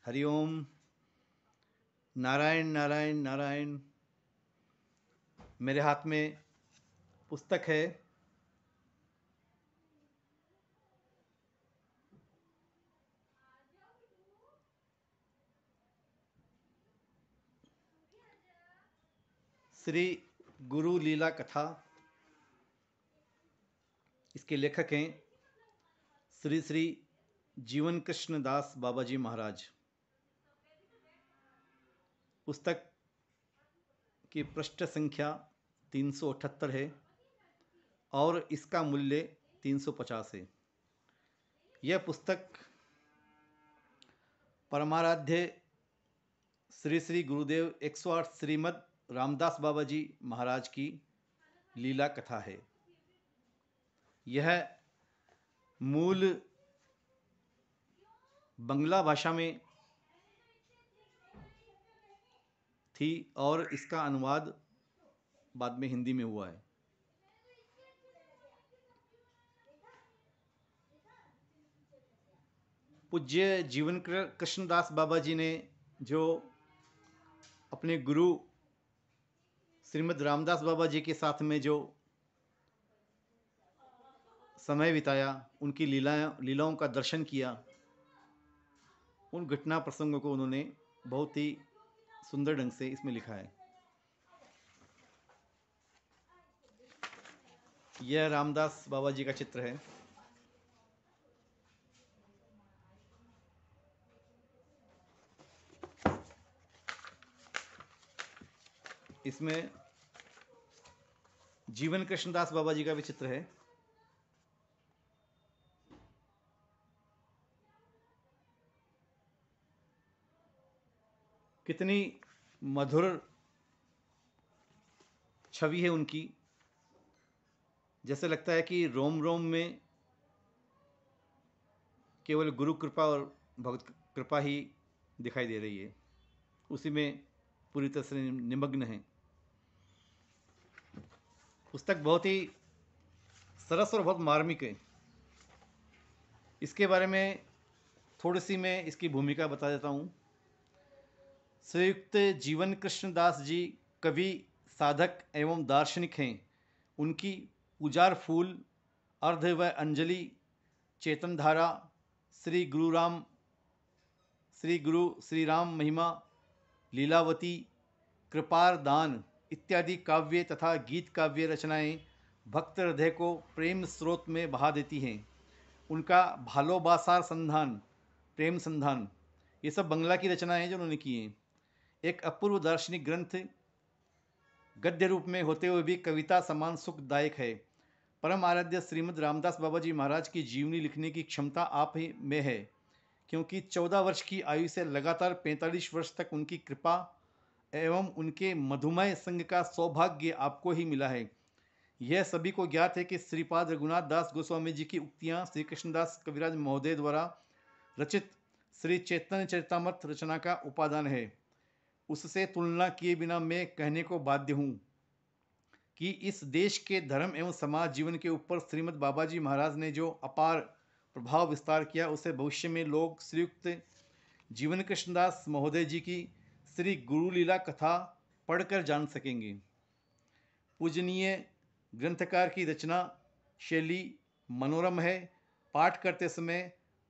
हरिओम। नारायण नारायण नारायण। मेरे हाथ में पुस्तक है। श्री गुरु लीला कथा। इसके लेखक हैं श्री श्री जीवन कृष्ण दास बाबा जी महाराज। पुस्तक की पृष्ठ संख्या 378 है और इसका मूल्य 350 है। यह पुस्तक परमाराध्य श्री श्री गुरुदेव 108 श्रीमद् रामदास बाबा जी महाराज की लीला कथा है। यह मूल बंगला भाषा में थी और इसका अनुवाद बाद में हिंदी में हुआ है। पूज्य जीवन कृष्णदास बाबा जी ने जो अपने गुरु श्रीमद् रामदास बाबा जी के साथ में जो समय बिताया, उनकी लीलाओं का दर्शन किया, उन घटना प्रसंगों को उन्होंने बहुत ही सुंदर ढंग से इसमें लिखा है। यह रामदास बाबा जी का चित्र है। इसमें जीवन कृष्णदास बाबा जी का भी चित्र है। कितनी मधुर छवि है उनकी। जैसे लगता है कि रोम रोम में केवल गुरु कृपा और भगवत कृपा ही दिखाई दे रही है, उसी में पूरी तरह से निमग्न है। पुस्तक बहुत ही सरस और बहुत मार्मिक है। इसके बारे में थोड़ी सी मैं इसकी भूमिका बता देता हूँ। श्रीयुक्त जीवन कृष्णदास जी कवि, साधक एवं दार्शनिक हैं। उनकी पुजार फूल, अर्ध व अंजलि, चेतन धारा, श्री गुरु श्री राम महिमा, लीलावती, कृपार दान इत्यादि काव्य तथा गीत काव्य रचनाएं भक्त हृदय को प्रेम स्रोत में बहा देती हैं। उनका भालोबासार संधान, प्रेम संधान, ये सब बंगला की रचनाएं हैं जो उन्होंने की हैं। एक अपूर्व दार्शनिक ग्रंथ गद्य रूप में होते हुए भी कविता समान सुखदायक है। परम आराध्य श्रीमद् रामदास बाबा जी महाराज की जीवनी लिखने की क्षमता आप ही में है, क्योंकि 14 वर्ष की आयु से लगातार 45 वर्ष तक उनकी कृपा एवं उनके मधुमय संग का सौभाग्य आपको ही मिला है। यह सभी को ज्ञात है कि श्रीपाद रघुनाथ दास गोस्वामी जी की उक्तियां श्री कृष्णदास कविराज महोदय द्वारा रचित श्री चैतन्य चरितामृत रचना का उपादान है। उससे तुलना किए बिना मैं कहने को बाध्य हूँ कि इस देश के धर्म एवं समाज जीवन के ऊपर श्रीमद् बाबा जी महाराज ने जो अपार प्रभाव विस्तार किया, उसे भविष्य में लोग श्रीयुक्त जीवन कृष्णदास महोदय जी की श्री गुरु लीला कथा पढ़कर जान सकेंगे। पूजनीय ग्रंथकार की रचना शैली मनोरम है। पाठ करते समय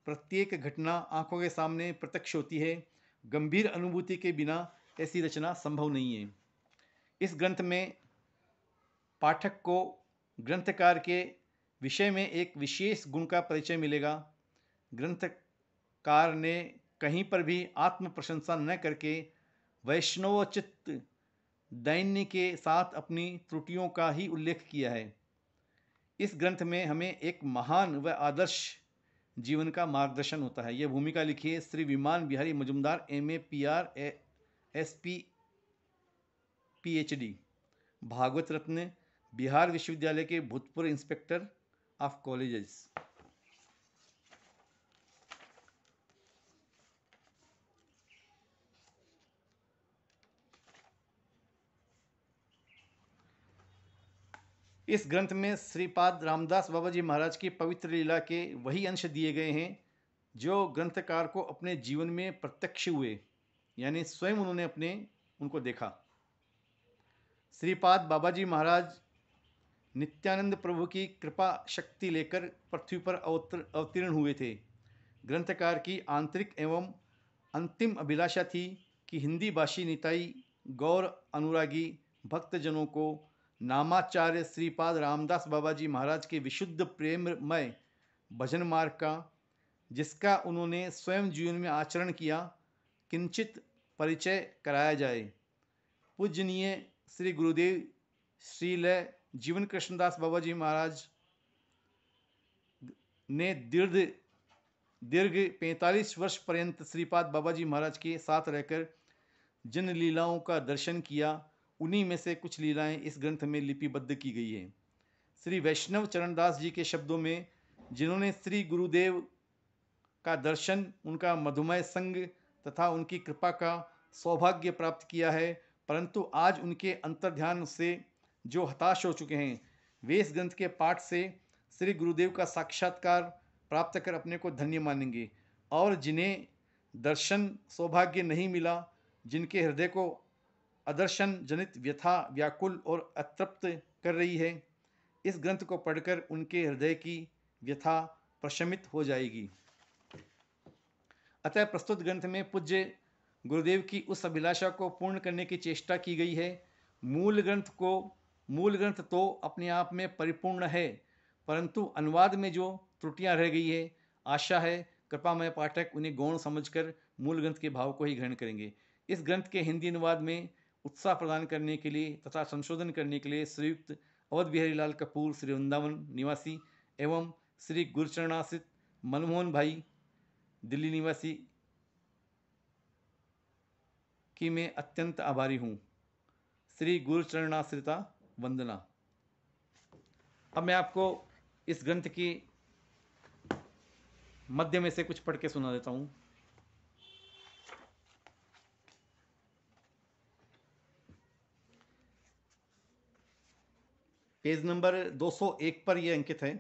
प्रत्येक घटना आंखों के सामने प्रत्यक्ष होती है। गंभीर अनुभूति के बिना ऐसी रचना संभव नहीं है। इस ग्रंथ में पाठक को ग्रंथकार के विषय में एक विशेष गुण का परिचय मिलेगा। ग्रंथकार ने कहीं पर भी आत्म प्रशंसा न करके वैष्णवोचित दैन्य के साथ अपनी त्रुटियों का ही उल्लेख किया है। इस ग्रंथ में हमें एक महान व आदर्श जीवन का मार्गदर्शन होता है। यह भूमिका लिखी है श्री विमान Bihari Majumdar, MA PR SP PhD, Bhagavat रत्न, बिहार विश्वविद्यालय के भूतपूर्व इंस्पेक्टर ऑफ कॉलेजेस। इस ग्रंथ में श्रीपाद रामदास बाबा जी महाराज की पवित्र लीला के वही अंश दिए गए हैं जो ग्रंथकार को अपने जीवन में प्रत्यक्ष हुए, यानी स्वयं उन्होंने उनको देखा। श्रीपाद बाबाजी महाराज नित्यानंद प्रभु की कृपा शक्ति लेकर पृथ्वी पर अवतीर्ण हुए थे। ग्रंथकार की आंतरिक एवं अंतिम अभिलाषा थी कि हिंदी भाषी निताई गौर अनुरागी भक्तजनों को नामाचार्य श्रीपाद रामदास बाबाजी महाराज के विशुद्ध प्रेममय भजन मार्ग का, जिसका उन्होंने स्वयं जीवन में आचरण किया, किंचित परिचय कराया जाए। पूजनीय श्री गुरुदेव श्रीलय जीवन कृष्णदास बाबाजी महाराज ने दीर्घ 45 वर्ष पर्यंत श्रीपाद बाबाजी महाराज के साथ रहकर जिन लीलाओं का दर्शन किया, उन्हीं में से कुछ लीलाएं इस ग्रंथ में लिपिबद्ध की गई हैं। श्री वैष्णव चरणदास जी के शब्दों में, जिन्होंने श्री गुरुदेव का दर्शन, उनका मधुमय संग तथा उनकी कृपा का सौभाग्य प्राप्त किया है, परंतु आज उनके अंतर्ध्यान से जो हताश हो चुके हैं, वे इस ग्रंथ के पाठ से श्री गुरुदेव का साक्षात्कार प्राप्त कर अपने को धन्य मानेंगे। और जिन्हें दर्शन सौभाग्य नहीं मिला, जिनके हृदय को अदर्शन जनित व्यथा व्याकुल और अतृप्त कर रही है, इस ग्रंथ को पढ़कर उनके हृदय की व्यथा प्रशमित हो जाएगी। अतः प्रस्तुत ग्रंथ में पूज्य गुरुदेव की उस अभिलाषा को पूर्ण करने की चेष्टा की गई है। मूल ग्रंथ तो अपने आप में परिपूर्ण है, परंतु अनुवाद में जो त्रुटियां रह गई है, आशा है कृपामय पाठक उन्हें गौण समझकर मूल ग्रंथ के भाव को ही ग्रहण करेंगे। इस ग्रंथ के हिंदी अनुवाद में उत्साह प्रदान करने के लिए तथा संशोधन करने के लिए श्रीयुक्त अवध बिहारी लाल कपूर, श्री वृंदावन निवासी, एवं श्री गुरुचरणाश्रित मनमोहन भाई दिल्ली निवासी की मैं अत्यंत आभारी हूँ। श्री गुरुचरणाश्रिता वंदना। अब मैं आपको इस ग्रंथ की मध्य में से कुछ पढ़ के सुना देता हूँ। पेज नंबर 201 पर यह अंकित है।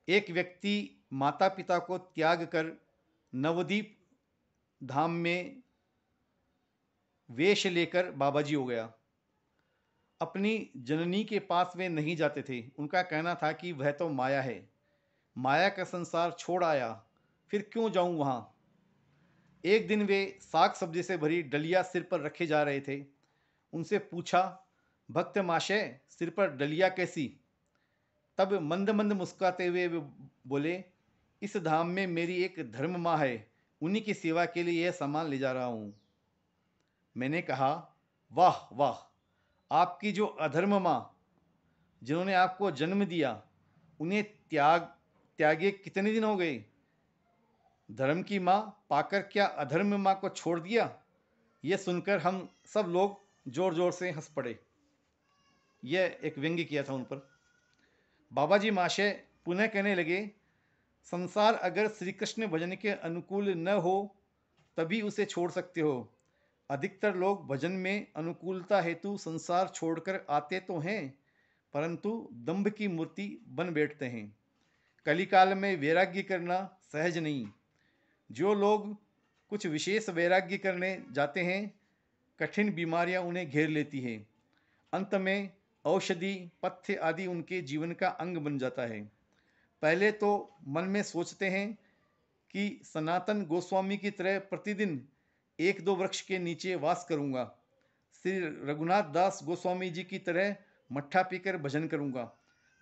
एक व्यक्ति माता पिता को त्याग कर नवद्वीप धाम में वेश लेकर बाबाजी हो गया। अपनी जननी के पास वे नहीं जाते थे। उनका कहना था कि वह तो माया है, माया का संसार छोड़ आया, फिर क्यों जाऊं वहां। एक दिन वे साग सब्जी से भरी डलिया सिर पर रखे जा रहे थे। उनसे पूछा, भक्त माशय, सिर पर डलिया कैसी? तब मंद मंद मुस्कुराते हुए वे बोले, इस धाम में मेरी एक धर्म माँ है, उन्हीं की सेवा के लिए यह सामान ले जा रहा हूँ। मैंने कहा, वाह वाह, आपकी जो अधर्म माँ, जिन्होंने आपको जन्म दिया, उन्हें त्यागे कितने दिन हो गए? धर्म की माँ पाकर क्या अधर्म माँ को छोड़ दिया? यह सुनकर हम सब लोग जोर जोर से हंस पड़े। यह एक व्यंग्य किया था उन पर। बाबाजी महाशय पुनः कहने लगे, संसार अगर श्री कृष्ण भजन के अनुकूल न हो तभी उसे छोड़ सकते हो। अधिकतर लोग भजन में अनुकूलता हेतु संसार छोड़कर आते तो हैं, परंतु दंभ की मूर्ति बन बैठते हैं। कलिकाल में वैराग्य करना सहज नहीं। जो लोग कुछ विशेष वैराग्य करने जाते हैं, कठिन बीमारियां उन्हें घेर लेती हैं। अंत में औषधि पथ्य आदि उनके जीवन का अंग बन जाता है। पहले तो मन में सोचते हैं कि सनातन गोस्वामी की तरह प्रतिदिन 1-2 वृक्ष के नीचे वास करूंगा, श्री रघुनाथ दास गोस्वामी जी की तरह मट्ठा पीकर भजन करूंगा।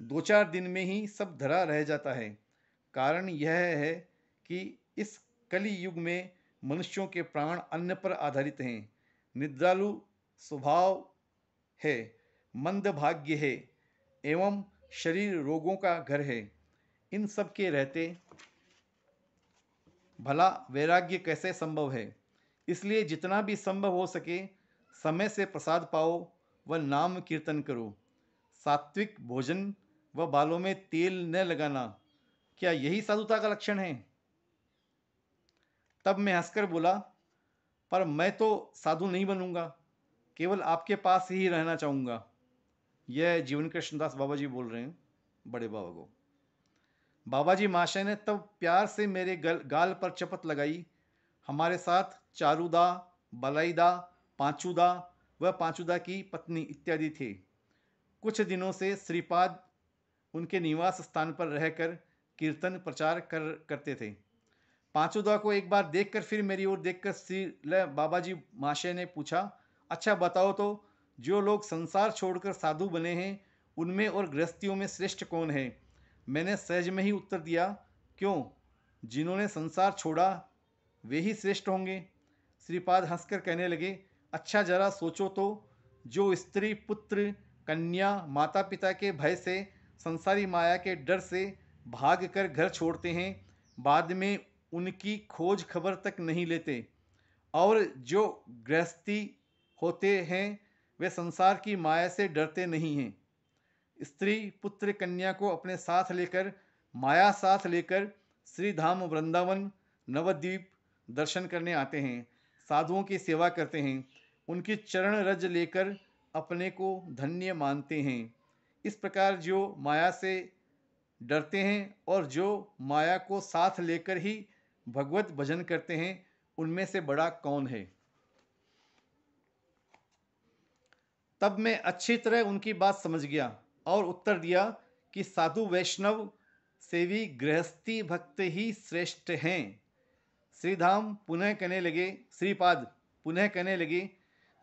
2-4 दिन में ही सब धरा रह जाता है। कारण यह है कि इस कलि युग में मनुष्यों के प्राण अन्न पर आधारित हैं। निद्रालु स्वभाव है, मंद भाग्य है, एवं शरीर रोगों का घर है। इन सब के रहते भला वैराग्य कैसे संभव है? इसलिए जितना भी संभव हो सके समय से प्रसाद पाओ व नाम कीर्तन करो। सात्विक भोजन व बालों में तेल न लगाना, क्या यही साधुता का लक्षण है? तब मैं हंसकर बोला, पर मैं तो साधु नहीं बनूंगा, केवल आपके पास ही रहना चाहूँगा। यह जीवन कृष्णदास बाबा जी बोल रहे हैं, बड़े बाबा को। बाबा जी महाशय ने तब प्यार से मेरे गाल पर चपत लगाई। हमारे साथ चारूदा, बलाईदा, पांचूदा व पांचूदा की पत्नी इत्यादि थे। कुछ दिनों से श्रीपाद उनके निवास स्थान पर रहकर कीर्तन प्रचार करते थे। पांचूदा को एक बार देखकर फिर मेरी ओर देखकर श्री बाबा जी महाशय ने पूछा, अच्छा बताओ तो, जो लोग संसार छोड़कर साधु बने हैं उनमें और गृहस्थियों में श्रेष्ठ कौन है? मैंने सहज में ही उत्तर दिया, क्यों, जिन्होंने संसार छोड़ा वे ही श्रेष्ठ होंगे। श्रीपाद हंसकर कहने लगे, अच्छा जरा सोचो तो, जो स्त्री पुत्र कन्या माता पिता के भय से संसारी माया के डर से भाग कर घर छोड़ते हैं, बाद में उनकी खोज खबर तक नहीं लेते, और जो गृहस्थी होते हैं वे संसार की माया से डरते नहीं हैं। स्त्री पुत्र कन्या को अपने साथ लेकर, माया साथ लेकर श्री धाम वृंदावन नवद्वीप दर्शन करने आते हैं, साधुओं की सेवा करते हैं, उनकी चरण रज लेकर अपने को धन्य मानते हैं। इस प्रकार जो माया से डरते हैं और जो माया को साथ लेकर ही भगवत भजन करते हैं, उनमें से बड़ा कौन है? तब मैं अच्छी तरह उनकी बात समझ गया और उत्तर दिया कि साधु वैष्णव सेवी गृहस्थी भक्त ही श्रेष्ठ हैं। श्रीपाद पुनः कहने लगे,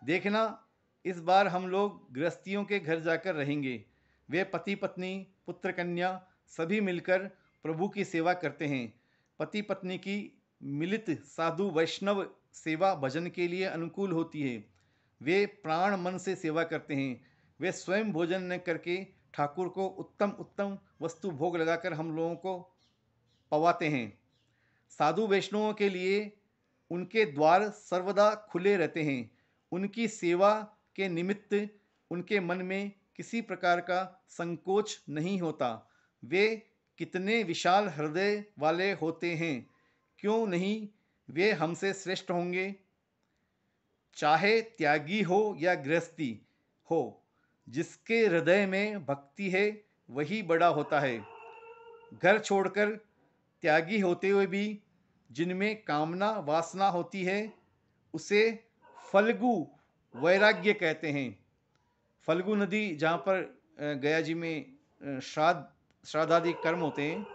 देखना, इस बार हम लोग गृहस्थियों के घर जाकर रहेंगे। वे पति पत्नी पुत्र कन्या सभी मिलकर प्रभु की सेवा करते हैं। पति पत्नी की मिलित साधु वैष्णव सेवा भजन के लिए अनुकूल होती है। वे प्राण मन से सेवा करते हैं। वे स्वयं भोजन न करके ठाकुर को उत्तम उत्तम वस्तु भोग लगाकर हम लोगों को पवाते हैं। साधु वैष्णवों के लिए उनके द्वार सर्वदा खुले रहते हैं। उनकी सेवा के निमित्त उनके मन में किसी प्रकार का संकोच नहीं होता। वे कितने विशाल हृदय वाले होते हैं, क्यों नहीं वे हमसे श्रेष्ठ होंगे? चाहे त्यागी हो या गृहस्थी हो, जिसके हृदय में भक्ति है वही बड़ा होता है। घर छोड़कर त्यागी होते हुए भी जिनमें कामना वासना होती है, उसे फल्गु वैराग्य कहते हैं। फल्गु नदी जहाँ पर गया जी में श्राद्धादि कर्म होते हैं,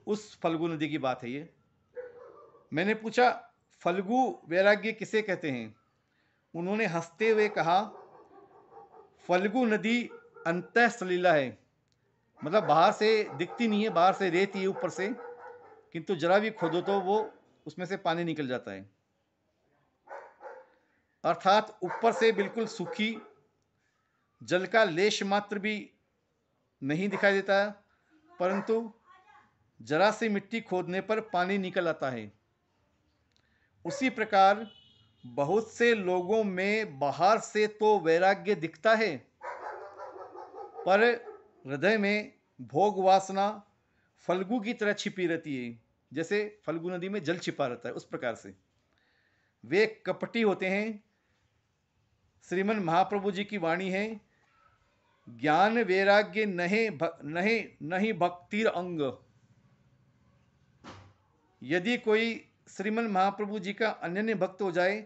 उस फल्गु नदी की बात है ये। मैंने पूछा, फल्गु वैराग्य किसे कहते हैं? उन्होंने हंसते हुए कहा, फल्गु नदी अंतः सलीला है, मतलब बाहर से दिखती नहीं है, बाहर से रेत ही ऊपर से, किंतु जरा भी खोदो तो वो उसमें से पानी निकल जाता है। अर्थात ऊपर से बिल्कुल सूखी, जल का लेश मात्र भी नहीं दिखाई देता, परंतु जरा सी मिट्टी खोदने पर पानी निकल आता है। उसी प्रकार बहुत से लोगों में बाहर से तो वैराग्य दिखता है, पर हृदय में भोग वासना फल्गु की तरह छिपी रहती है। जैसे फल्गु नदी में जल छिपा रहता है, उस प्रकार से वे कपटी होते हैं। श्रीमन महाप्रभु जी की वाणी है, ज्ञान वैराग्य नहीं भक्तिर अंग। यदि कोई श्रीमन महाप्रभु जी का अनन्य भक्त हो जाए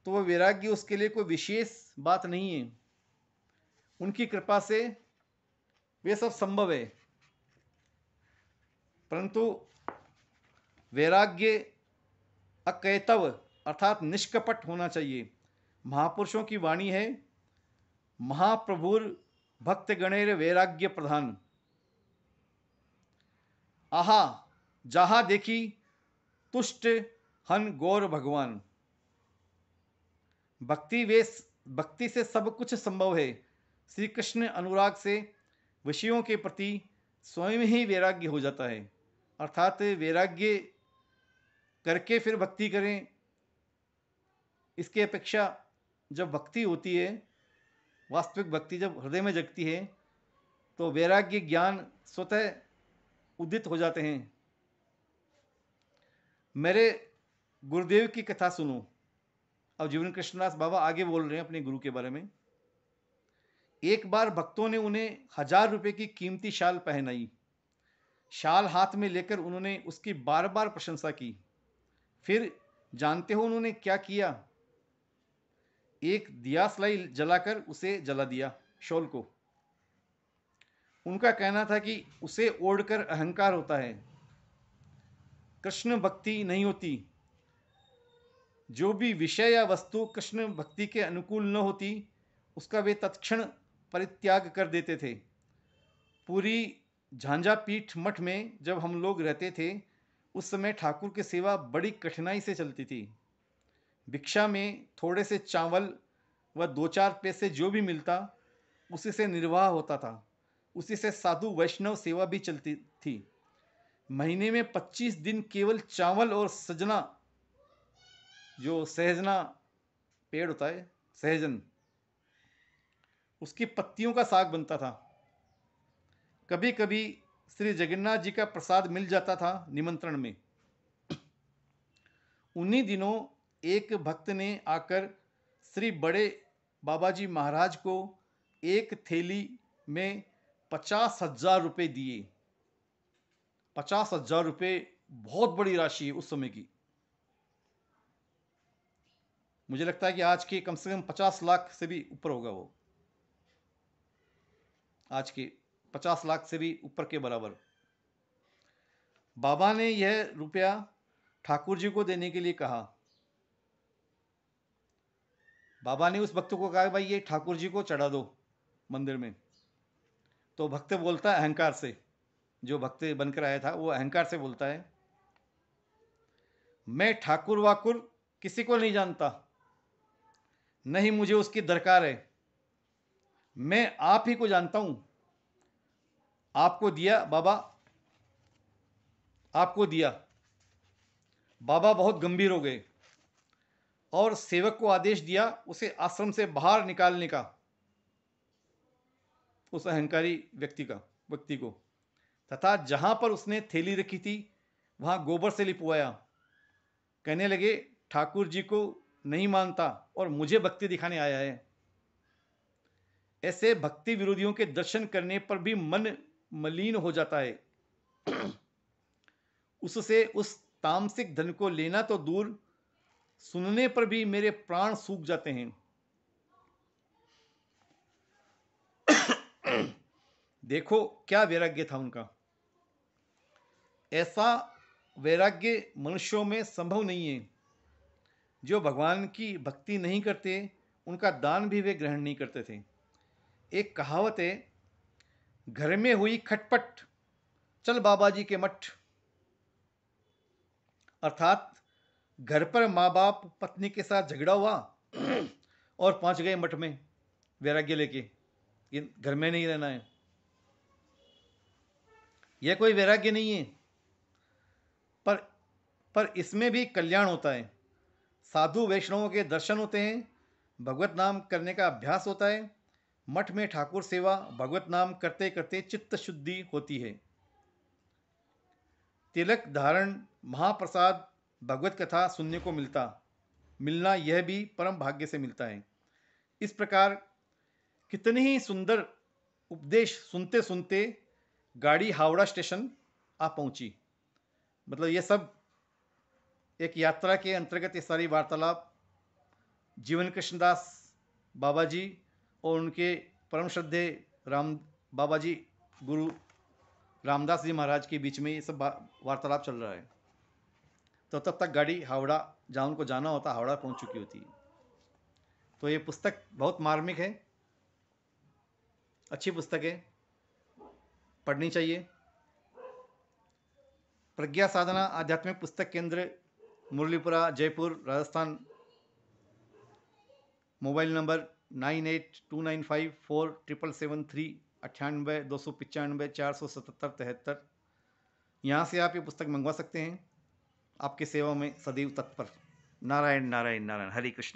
तो वह वैराग्य उसके लिए कोई विशेष बात नहीं है। उनकी कृपा से वे सब संभव है, परंतु वैराग्य अकैतव अर्थात निष्कपट होना चाहिए। महापुरुषों की वाणी है, महाप्रभुर भक्त गणेर वैराग्य प्रधान। आहा जहाँ देखी तुष्ट हन गौर भगवान। भक्ति से सब कुछ संभव है। श्री कृष्ण अनुराग से विषयों के प्रति स्वयं ही वैराग्य हो जाता है। अर्थात वैराग्य करके फिर भक्ति करें, इसके अपेक्षा जब भक्ति होती है, वास्तविक भक्ति जब हृदय में जगती है, तो वैराग्य ज्ञान स्वतः उदित हो जाते हैं। मेरे गुरुदेव की कथा सुनो। अब जीवन कृष्णदास बाबा आगे बोल रहे हैं अपने गुरु के बारे में। एक बार भक्तों ने उन्हें 1000 रुपए की कीमती शाल पहनाई। शाल हाथ में लेकर उन्होंने उसकी बार बार प्रशंसा की। फिर जानते हो उन्होंने क्या किया? एक दियासलाई जलाकर उसे जला दिया, शॉल को। उनका कहना था कि उसे ओढ़कर अहंकार होता है, कृष्ण भक्ति नहीं होती। जो भी विषय या वस्तु कृष्ण भक्ति के अनुकूल न होती, उसका वे तत्क्षण परित्याग कर देते थे। पूरी झांझापीठ मठ में जब हम लोग रहते थे, उस समय ठाकुर की सेवा बड़ी कठिनाई से चलती थी। भिक्षा में थोड़े से चावल व 2-4 पैसे जो भी मिलता, उसी से निर्वाह होता था। उसी से साधु वैष्णव सेवा भी चलती थी। महीने में 25 दिन केवल चावल और सजना, जो सहजना पेड़ होता है, सहजन, उसकी पत्तियों का साग बनता था। कभी कभी श्री जगन्नाथ जी का प्रसाद मिल जाता था निमंत्रण में। उन्हीं दिनों एक भक्त ने आकर श्री बड़े बाबा जी महाराज को एक थैली में 50,000 रुपये दिए। 50,000 रुपये बहुत बड़ी राशि है उस समय की। मुझे लगता है कि आज के कम से कम 50 लाख से भी ऊपर होगा वो। आज के 50 लाख से भी ऊपर के बराबर। बाबा ने यह रुपया ठाकुर जी को देने के लिए कहा। बाबा ने उस भक्त को कहा, भाई ये ठाकुर जी को चढ़ा दो मंदिर में। तो भक्त बोलता है अहंकार से, जो भक्त बनकर आया था वो अहंकार से बोलता है, मैं ठाकुर वाकुर किसी को नहीं जानता, नहीं मुझे उसकी दरकार है, मैं आप ही को जानता हूं। आपको दिया बाबा, आपको दिया। बाबा बहुत गंभीर हो गए और सेवक को आदेश दिया उसे आश्रम से बाहर निकालने का, उस अहंकारी व्यक्ति को। तथा जहां पर उसने थैली रखी थी वहां गोबर से लिपवाया। कहने लगे, ठाकुर जी को नहीं मानता और मुझे भक्ति दिखाने आया है। ऐसे भक्ति विरोधियों के दर्शन करने पर भी मन मलिन हो जाता है। उससे उस तामसिक धन को लेना तो दूर, सुनने पर भी मेरे प्राण सूख जाते हैं। देखो क्या वैराग्य था उनका। ऐसा वैराग्य मनुष्यों में संभव नहीं है। जो भगवान की भक्ति नहीं करते, उनका दान भी वे ग्रहण नहीं करते थे। एक कहावत है, घर में हुई खटपट चल बाबा जी के मठ। अर्थात घर पर माँ बाप पत्नी के साथ झगड़ा हुआ और पहुंच गए मठ में वैराग्य लेके, ये घर में नहीं रहना है। यह कोई वैराग्य नहीं है। पर इसमें भी कल्याण होता है। साधु वैष्णवों के दर्शन होते हैं, भगवत नाम करने का अभ्यास होता है। मठ में ठाकुर सेवा, भगवत नाम करते करते चित्त शुद्धि होती है। तिलक धारण, महाप्रसाद, भगवत कथा सुनने को मिलना यह भी परम भाग्य से मिलता है। इस प्रकार कितने ही सुंदर उपदेश सुनते सुनते गाड़ी हावड़ा स्टेशन आ पहुंची। मतलब ये सब एक यात्रा के अंतर्गत, ये सारी वार्तालाप जीवन कृष्णदास बाबा जी और उनके परम श्रद्धे राम बाबा जी गुरु रामदास जी महाराज के बीच में ये सब वार्तालाप चल रहा है। तो तब तक गाड़ी हावड़ा, जहाँ उनको जाना होता, हावड़ा पहुंच चुकी होती है। तो ये पुस्तक बहुत मार्मिक है, अच्छी पुस्तक है, पढ़नी चाहिए। प्रज्ञा साधना आध्यात्मिक पुस्तक केंद्र, मुरलीपुरा, जयपुर, राजस्थान। Mobile number 9829547773, 9829547773। यहाँ से आप ये पुस्तक मंगवा सकते हैं। आपकी सेवा में सदैव तत्पर। नारायण नारायण नारायण। हरे कृष्ण।